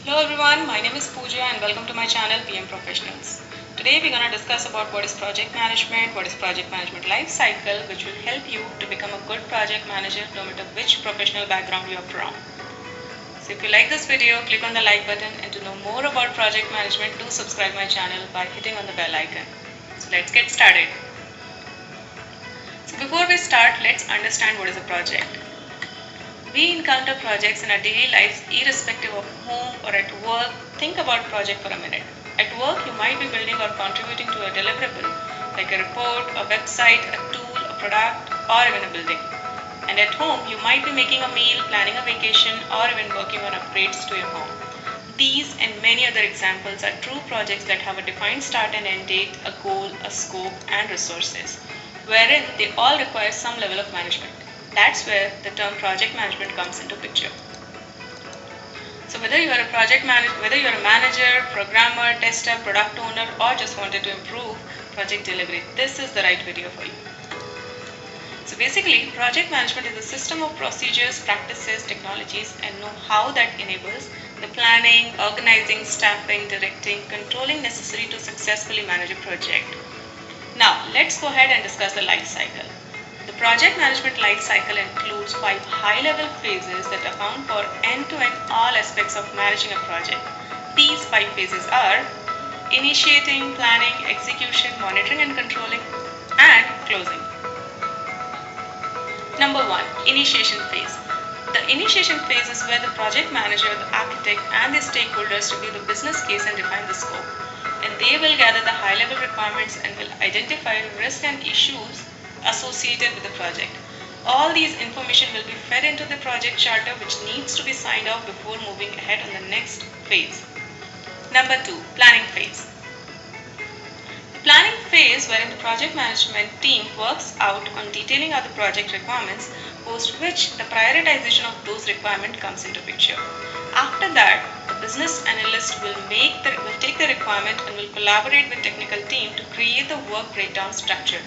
Hello everyone, my name is Pooja and welcome to my channel PM Professionals. Today we're going to discuss about what is project management life cycle, which will help you to become a good project manager no matter which professional background you are from. So if you like this video, click on the like button, and to know more about project management, do subscribe my channel by hitting on the bell icon. So let's get started. So before we start, let's understand what is a project. We encounter projects in our daily lives irrespective of home or at work. Think about project for a minute. At work, you might be building or contributing to a deliverable like a report, a website, a tool, a product, or even a building. And at home, you might be making a meal, planning a vacation, or even working on upgrades to your home. These and many other examples are true projects that have a defined start and end date, a goal, a scope, and resources, wherein they all require some level of management. That's where the term project management comes into picture. So whether you are a manager, programmer, tester, product owner, or just wanted to improve project delivery, this is the right video for you. So basically, project management is a system of procedures, practices, technologies, and know-how that enables the planning, organizing, staffing, directing, controlling necessary to successfully manage a project. Now, let's go ahead and discuss the life cycle. The project management life cycle includes 5 high-level phases that account for end-to-end all aspects of managing a project. These 5 phases are initiating, planning, execution, monitoring and controlling, and closing. Number 1. Initiation phase. The initiation phase is where the project manager, the architect, and the stakeholders review the business case and define the scope. And they will gather the high-level requirements and will identify risks and issues associated with the project. All these information will be fed into the project charter, which needs to be signed off before moving ahead on the next phase. Number 2. Planning phase. The planning phase, wherein the project management team works out on detailing out the project requirements, post which the prioritization of those requirements comes into picture. After that, the business analyst will take the requirement and will collaborate with technical team to create the work breakdown structure.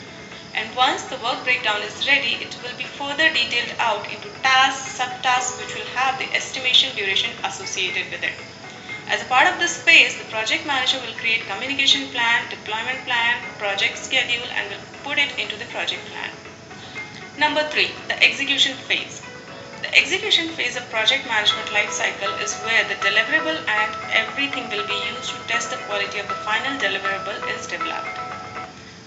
And once the work breakdown is ready, it will be further detailed out into tasks, subtasks, which will have the estimation duration associated with it. As a part of this phase, the project manager will create communication plan, deployment plan, project schedule, and will put it into the project plan. Number 3. The execution phase. The execution phase of project management life cycle is where the deliverable and everything will be used to test the quality of the final deliverable is developed.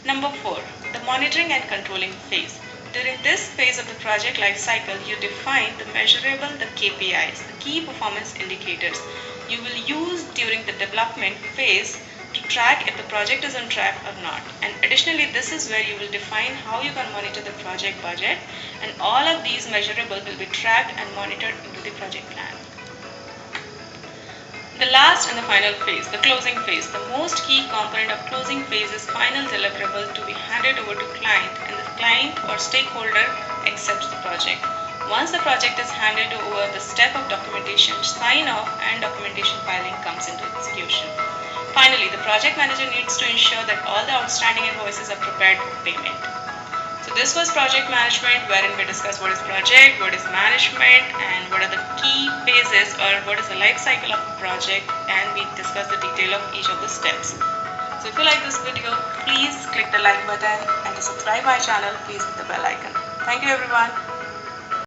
Number 4. The monitoring and controlling phase. During this phase of the project life cycle, you define the measurable, the KPIs, the key performance indicators you will use during the development phase to track if the project is on track or not. And additionally, this is where you will define how you can monitor the project budget, and all of these measurables will be tracked and monitored into the project plan. The last and the final phase, the closing phase. The most key component of closing phase is final deliverable to be handed over to client, and the client or stakeholder accepts the project. Once the project is handed over, the step of documentation sign off and documentation filing comes into execution. Finally, the project manager needs to ensure that all the outstanding invoices are prepared for payment. So this was project management, wherein we discussed what is project, what is management, and what are the key phases or what is the life cycle of a project, and we discussed the detail of each of the steps. So if you like this video, please click the like button, and to subscribe my channel, please hit the bell icon. Thank you everyone.